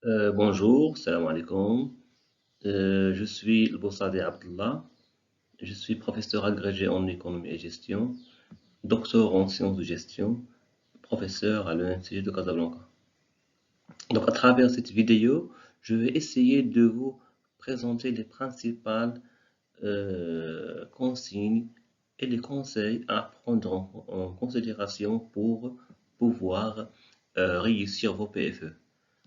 Bonjour, salam alaikum. Je suis le Bossadé Abdullah. Je suis professeur agrégé en économie et gestion, docteur en sciences de gestion, professeur à l'ENCG de Casablanca. Donc, à travers cette vidéo, je vais essayer de vous présenter les principales consignes et les conseils à prendre en considération pour pouvoir réussir vos PFE.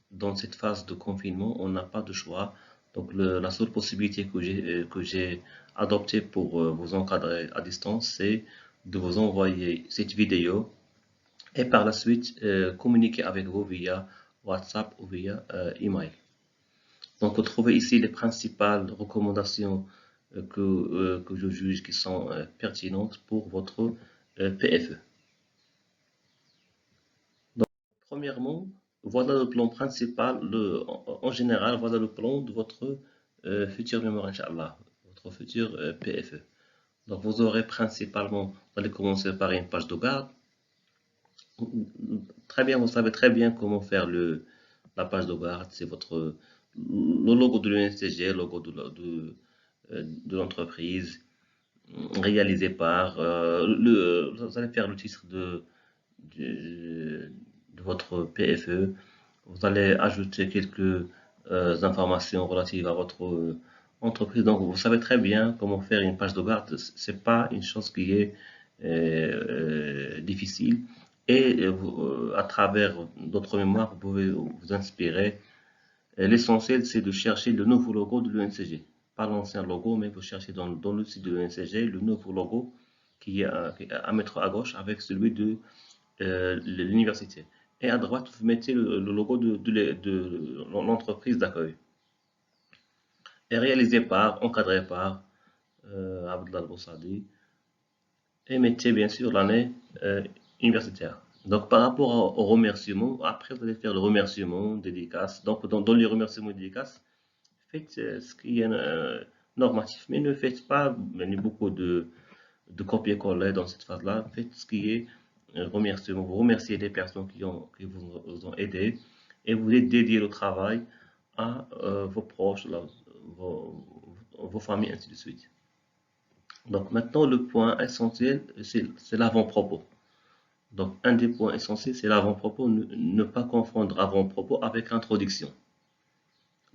Dans cette phase de confinement, on n'a pas de choix. Donc, la seule possibilité que j'ai adoptée pour vous encadrer à distance, c'est de vous envoyer cette vidéo et par la suite communiquer avec vous via WhatsApp ou via email. Donc, vous trouvez ici les principales recommandations que je juge qui sont pertinentes pour votre PFE. Premièrement, voilà le plan principal, en général, voilà le plan de votre futur mémoire, Inch'Allah, votre futur PFE. Donc, vous aurez principalement, vous allez commencer par une page de garde. Très bien, vous savez très bien comment faire la page de garde. C'est le logo de l'UNCG, le logo de l'entreprise, réalisé par, vous allez faire le titre de, de votre PFE. Vous allez ajouter quelques informations relatives à votre entreprise. Donc, vous savez très bien comment faire une page de garde. C'est pas une chose qui est difficile. Et à travers d'autres mémoires, vous pouvez vous inspirer. L'essentiel, c'est de chercher le nouveau logo de l'UNCG. Pas l'ancien logo, mais vous cherchez dans le site de l'UNCG le nouveau logo qui est à mettre à gauche avec celui de l'université. Et à droite, vous mettez le logo de l'entreprise d'accueil. Et réalisé par, encadré par Abdullah Boussadi. Et mettez bien sûr l'année universitaire. Donc par rapport au remerciement, après vous allez faire le remerciement, dédicace. Donc dans les remerciements et dédicaces, faites ce qui est normatif, mais ne faites pas beaucoup de copier-coller dans cette phase-là. Faites ce qui est remerciement. Vous remerciez les personnes qui vous ont aidé et vous dédiez le travail à vos proches, vos familles, ainsi de suite. Donc maintenant, le point essentiel, c'est l'avant-propos. Donc un des points essentiels, c'est l'avant-propos. Ne pas confondre avant-propos avec introduction.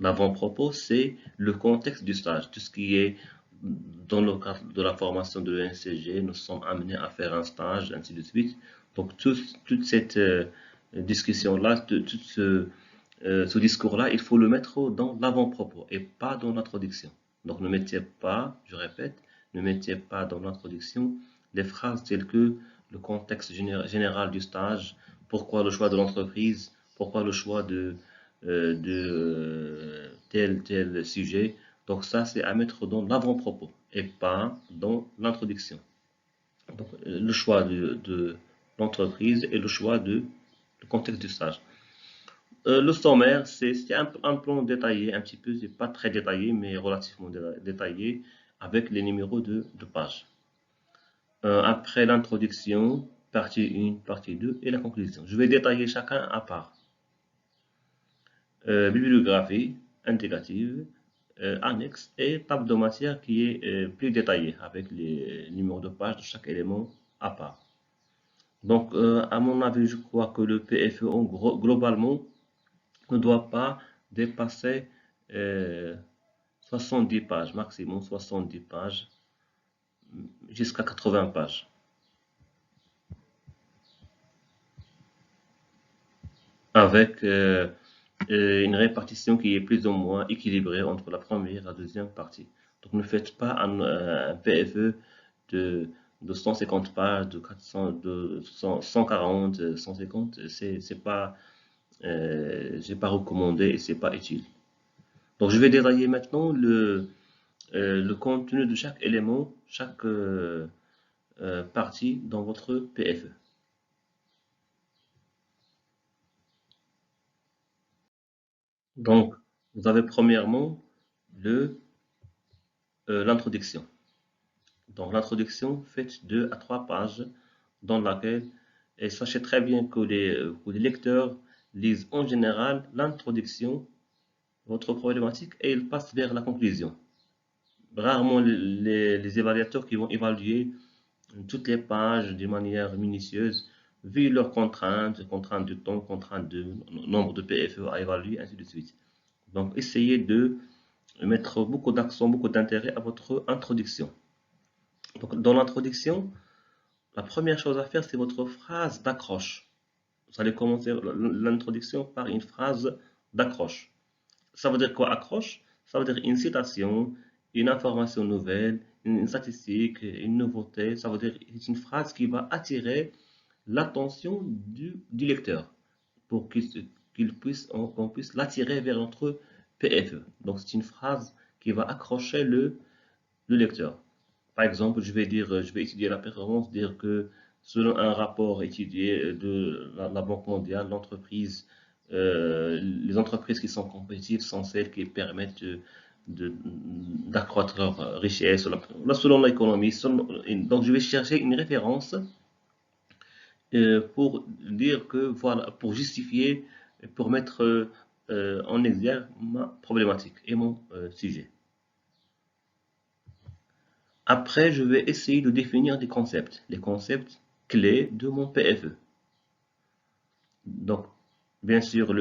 L'avant-propos, c'est le contexte du stage. Tout ce qui est dans le cadre de la formation de l'ENCG, nous sommes amenés à faire un stage, ainsi de suite. Donc, toute cette discussion-là, ce discours-là, il faut le mettre dans l'avant-propos et pas dans l'introduction. Donc, ne mettez pas, je répète, ne mettez pas dans l'introduction des phrases telles que le contexte général du stage, pourquoi le choix de l'entreprise, pourquoi le choix de tel sujet. Donc ça, c'est à mettre dans l'avant-propos et pas dans l'introduction. Donc le choix de l'entreprise et le choix du contexte du stage. Le sommaire, c'est un plan détaillé, un petit peu, c'est pas très détaillé, mais relativement détaillé, avec les numéros de page. Après l'introduction, partie 1, partie 2 et la conclusion. Je vais détailler chacun à part. Bibliographie indicative, annexe et table de matière qui est plus détaillée avec les numéros de page de chaque élément à part. Donc, à mon avis, je crois que le PFE, globalement, ne doit pas dépasser 70 pages, maximum 70 pages, jusqu'à 80 pages. Avec une répartition qui est plus ou moins équilibrée entre la première et la deuxième partie. Donc ne faites pas un PFE de 150 pages, de 400, de 140, 150, c'est pas, j'ai pas recommandé et c'est pas utile. Donc je vais détailler maintenant le contenu de chaque élément, chaque partie dans votre PFE. Donc vous avez premièrement l'introduction. Donc l'introduction faite 2 à 3 pages dans laquelle, et sachez très bien que les lecteurs, lisent en général l'introduction, votre problématique, et ils passent vers la conclusion. Rarement les évaluateurs qui vont évaluer toutes les pages de manière minutieuse, vu leurs contraintes de temps, contraintes de nombre de PFE à évaluer, ainsi de suite. Donc, essayez de mettre beaucoup d'accent, beaucoup d'intérêt à votre introduction. Donc, dans l'introduction, la première chose à faire, c'est votre phrase d'accroche. Vous allez commencer l'introduction par une phrase d'accroche. Ça veut dire quoi, accroche? Ça veut dire une citation, une information nouvelle, une statistique, une nouveauté. Ça veut dire une phrase qui va attirer l'attention du lecteur pour qu'on puisse l'attirer vers notre PFE. Donc, c'est une phrase qui va accrocher le lecteur. Par exemple, je vais étudier la performance, dire que selon un rapport étudié de la Banque mondiale, les entreprises qui sont compétitives sont celles qui permettent d'accroître leur richesse selon l'économie. Donc, je vais chercher une référence pour dire que, voilà, pour justifier, pour mettre en exergue ma problématique et mon sujet. Après, je vais essayer de définir des concepts, les concepts clés de mon PFE. Donc, bien sûr,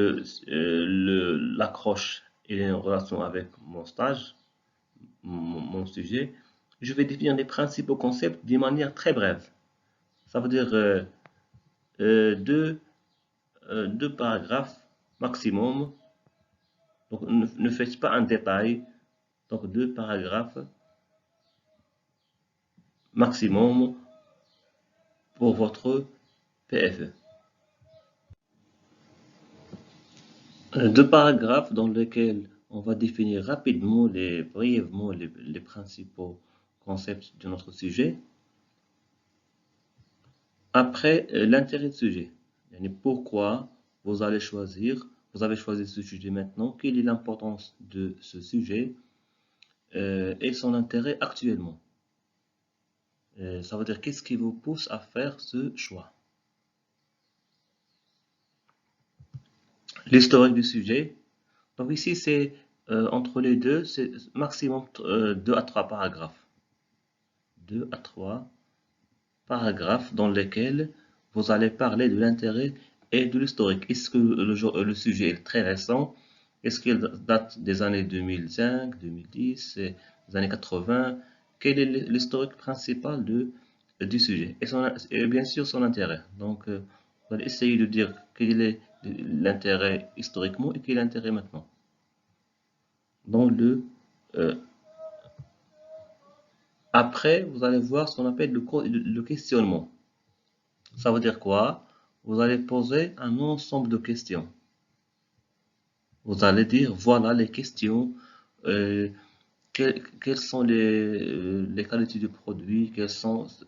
l'accroche est en relation avec mon stage, mon sujet. Je vais définir les principaux concepts d'une manière très brève. Ça veut dire deux paragraphes maximum. Donc, ne faites pas un détail. Donc, 2 paragraphes maximum pour votre PFE. 2 paragraphes dans lesquels on va définir rapidement, brièvement, les principaux concepts de notre sujet. Après, l'intérêt du sujet. Pourquoi vous avez choisi ce sujet maintenant, quelle est l'importance de ce sujet et son intérêt actuellement. Ça veut dire qu'est-ce qui vous pousse à faire ce choix. L'historique du sujet. Donc ici, c'est entre les deux, c'est maximum 2 à 3 paragraphes. 2 à 3 paragraphes dans lesquels vous allez parler de l'intérêt et de l'historique. Est-ce que le sujet est très récent? Est-ce qu'il date des années 2005, 2010, des années 80? Quel est l'historique principal du sujet? Et bien sûr son intérêt. Donc, vous allez essayer de dire quel est l'intérêt historiquement et quel est l'intérêt maintenant. Dans après, vous allez voir ce qu'on appelle le questionnement. Ça veut dire quoi? Vous allez poser un ensemble de questions. Vous allez dire, voilà les questions, quelles sont les qualités du produit,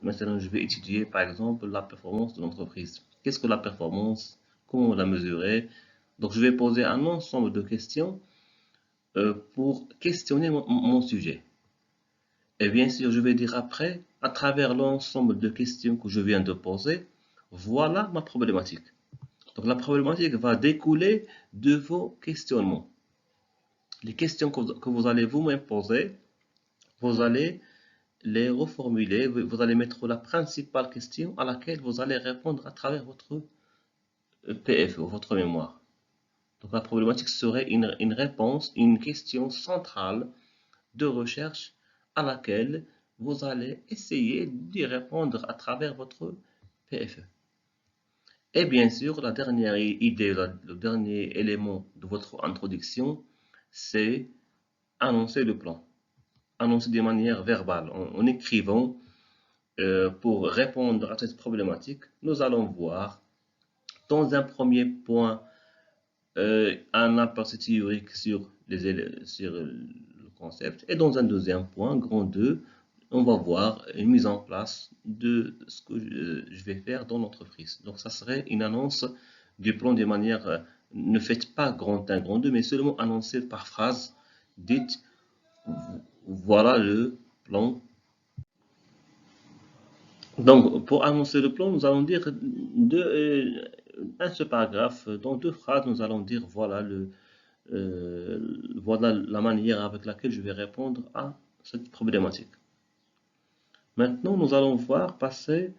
maintenant je vais étudier par exemple la performance de l'entreprise. Qu'est-ce que la performance? Comment la mesurer? Donc je vais poser un ensemble de questions pour questionner mon sujet. Et bien sûr, je vais dire après, à travers l'ensemble de questions que je viens de poser, voilà ma problématique. Donc la problématique va découler de vos questionnements. Les questions que vous allez vous-même poser, vous allez les reformuler, vous allez mettre la principale question à laquelle vous allez répondre à travers votre PF, votre mémoire. Donc la problématique serait une réponse, une question centrale de recherche à laquelle vous allez essayer d'y répondre à travers votre PFE. Et bien sûr, la dernière idée, le dernier élément de votre introduction, c'est annoncer le plan. Annoncer de manière verbale, en écrivant pour répondre à cette problématique. Nous allons voir dans un premier point un aperçu théorique sur le concept et dans un deuxième point, grand 2, on va voir une mise en place de ce que je vais faire dans l'entreprise. Donc ça serait une annonce du plan de manière, ne faites pas grand 1, grand 2, mais seulement annoncer par phrase, dites voilà le plan. Donc pour annoncer le plan, nous allons dire un seul paragraphe, dans 2 phrases, nous allons dire voilà voilà la manière avec laquelle je vais répondre à cette problématique. Maintenant, nous allons voir passer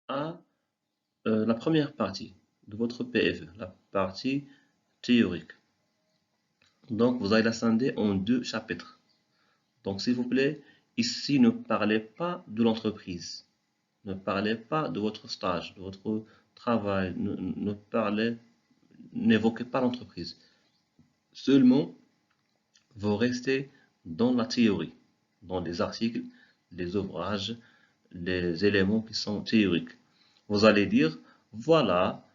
à la première partie de votre PFE, la partie théorique. Donc, vous allez la scinder en 2 chapitres. Donc, s'il vous plaît, ici, ne parlez pas de l'entreprise. Ne parlez pas de votre stage, de votre travail. N'évoquez pas l'entreprise. Seulement, vous restez dans la théorie, dans les articles, les ouvrages, les éléments qui sont théoriques. Vous allez dire, voilà,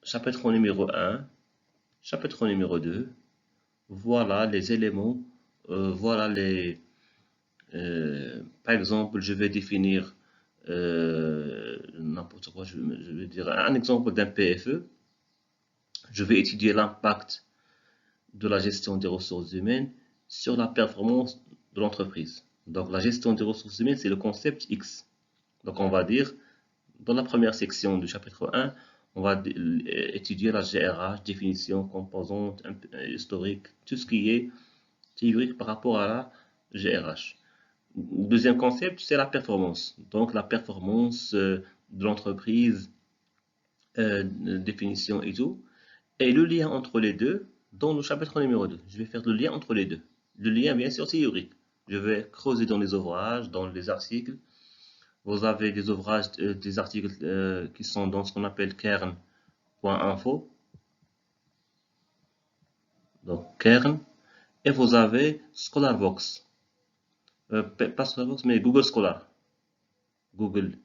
chapitre numéro 1, chapitre numéro 2, voilà les éléments, voilà par exemple, je vais définir n'importe quoi, je vais dire un exemple d'un PFE. Je vais étudier l'impact de la gestion des ressources humaines sur la performance de l'entreprise. Donc, la gestion des ressources humaines, c'est le concept X. Donc, on va dire, dans la première section du chapitre 1, on va étudier la GRH, définition, composante, historique, tout ce qui est théorique par rapport à la GRH. Deuxième concept, c'est la performance. Donc, la performance de l'entreprise, définition et tout. Et le lien entre les deux, dans le chapitre numéro 2. Je vais faire le lien entre les deux. Le lien, bien sûr, théorique. Je vais creuser dans les ouvrages, dans les articles. Vous avez des ouvrages, des articles qui sont dans ce qu'on appelle kern.info. Donc, kern. Et vous avez ScholarVox. Pas ScholarVox, mais Google Scholar. Google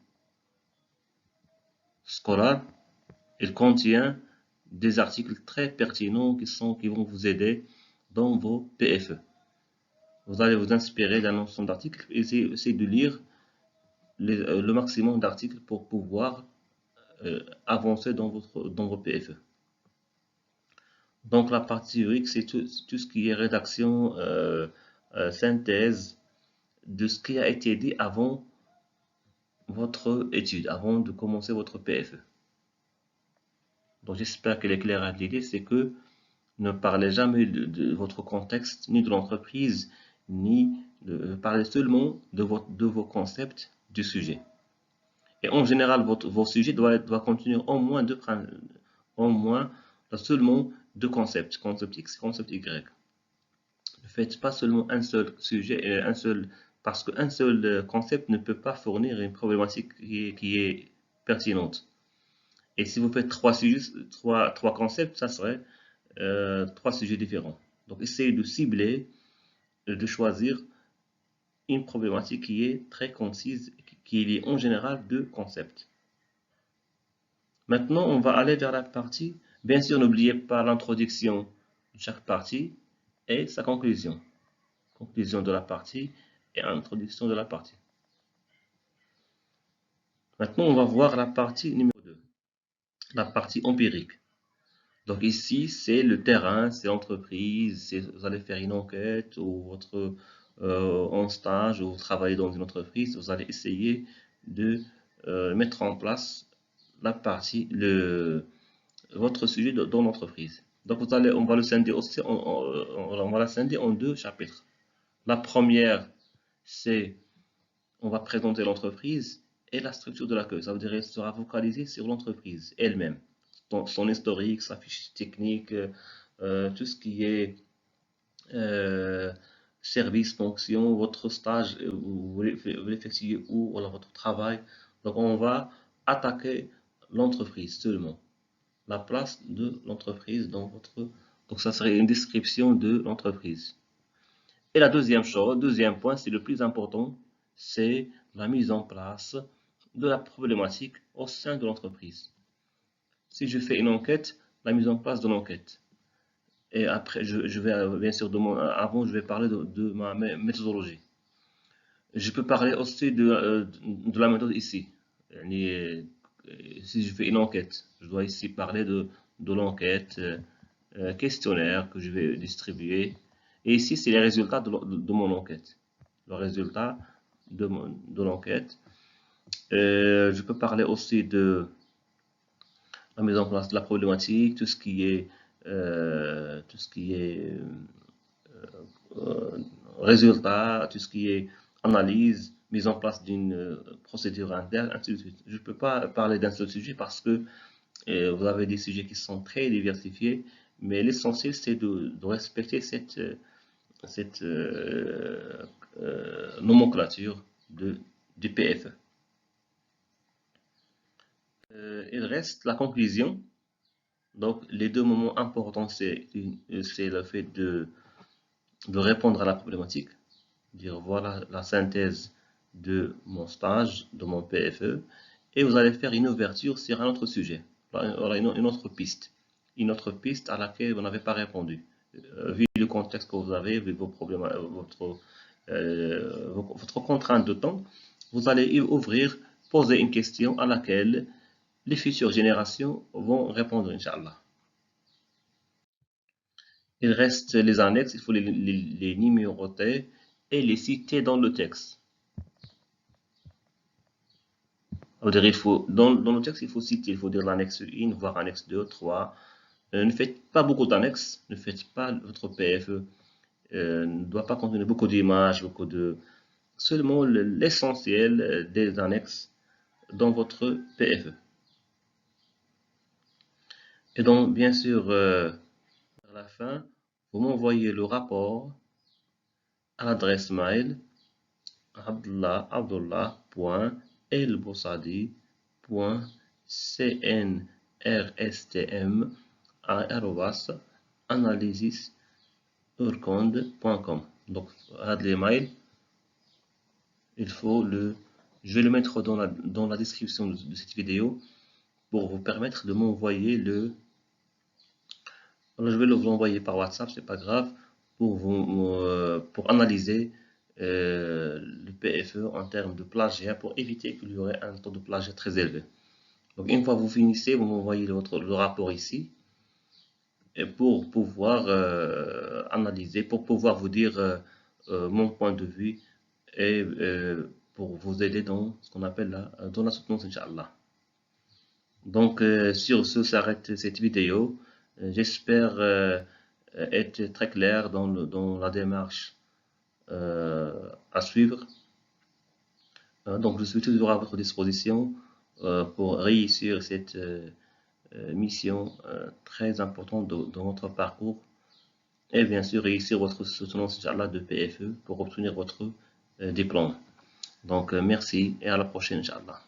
Scholar. Il contient des articles très pertinents qui vont vous aider dans vos PFE. Vous allez vous inspirer d'un ensemble d'articles et essayer de lire le maximum d'articles pour pouvoir avancer dans vos PFE. Donc la partie théorique, c'est tout ce qui est rédaction, synthèse de ce qui a été dit avant votre étude, avant de commencer votre PFE. Donc j'espère qu'elle est claire à l'idée, c'est que ne parlez jamais de votre contexte, ni de l'entreprise, ni parlez seulement de vos concepts du sujet. Et en général, vos sujets doivent contenir au moins seulement 2 concepts, concept X et concept Y. Ne faites pas seulement un seul sujet, parce qu'un seul concept ne peut pas fournir une problématique qui est pertinente. Et si vous faites 3 concepts, ça serait 3 sujets différents. Donc, essayez de cibler, de choisir une problématique qui est très concise, qui est liée en général 2 concepts. Maintenant, on va aller vers la partie. Bien sûr, n'oubliez pas l'introduction de chaque partie et sa conclusion. Conclusion de la partie et introduction de la partie. Maintenant, on va voir la partie numéro 2, la partie empirique. Donc ici, c'est le terrain, c'est l'entreprise, vous allez faire une enquête ou votre en stage ou vous travaillez dans une entreprise, vous allez essayer de mettre en place la partie, votre sujet dans l'entreprise. Donc on va le scinder aussi, on va la scinder en 2 chapitres. La première, c'est on va présenter l'entreprise et la structure de l'accueil. Ça veut dire qu'elle sera focalisée sur l'entreprise elle-même, son historique, sa fiche technique, tout ce qui est service, fonction, votre stage, vous l'effectuez où, voilà, votre travail. Donc on va attaquer l'entreprise seulement, la place de l'entreprise dans votre... Donc ça serait une description de l'entreprise. Et la deuxième chose, deuxième point, c'est le plus important, c'est la mise en place de la problématique au sein de l'entreprise. Si je fais une enquête, la mise en place de l'enquête. Et après, je vais bien sûr, avant, je vais parler de ma méthodologie. Je peux parler aussi de la méthode ici. Si je fais une enquête, je dois ici parler de l'enquête, questionnaire que je vais distribuer. Et ici, c'est les résultats de mon enquête. Le résultat de l'enquête. Je peux parler aussi de la mise en place de la problématique, tout ce qui est résultat, tout ce qui est analyse, mise en place d'une procédure interne, ainsi de suite. Je ne peux pas parler d'un seul sujet parce que vous avez des sujets qui sont très diversifiés, mais l'essentiel c'est de respecter cette nomenclature du PFE. Il reste la conclusion. Donc, les deux moments importants, c'est le fait de répondre à la problématique, dire voilà la synthèse de mon stage, de mon PFE, et vous allez faire une ouverture sur un autre sujet, voilà une autre piste à laquelle vous n'avez pas répondu. Vu le contexte que vous avez, vu vos problèmes, votre contrainte de temps, vous allez ouvrir, poser une question à laquelle les futures générations vont répondre, Inch'Allah. Il reste les annexes, il faut les numéroter et les citer dans le texte. Il faut, dans le texte, il faut citer, il faut dire l'annexe 1, voire annexe 2, 3. Ne faites pas beaucoup d'annexes, ne faites pas votre PFE, ne doit pas contenir beaucoup d'images, seulement l'essentiel des annexes dans votre PFE. Et donc, bien sûr, à la fin, vous m'envoyez le rapport à l'adresse mail abdullah.elboussadi.cnrstm@analysisurconde.com. Donc, les mails, je vais le mettre dans la description de cette vidéo pour vous permettre de m'envoyer je vais vous l'envoyer par WhatsApp, c'est pas grave, pour analyser le PFE en termes de plagiat, pour éviter qu'il y aurait un taux de plagiat très élevé. Donc une fois que vous finissez, vous m'envoyez le rapport ici, et pour pouvoir analyser, pour pouvoir vous dire mon point de vue, et pour vous aider dans ce qu'on appelle dans la soutenance, Inch'Allah. Donc sur ce s'arrête cette vidéo. J'espère être très clair dans la démarche à suivre. Donc je suis toujours à votre disposition pour réussir cette mission très importante dans votre parcours, et bien sûr réussir votre soutenance de PFE pour obtenir votre diplôme. Donc merci et à la prochaine, Inch'Allah.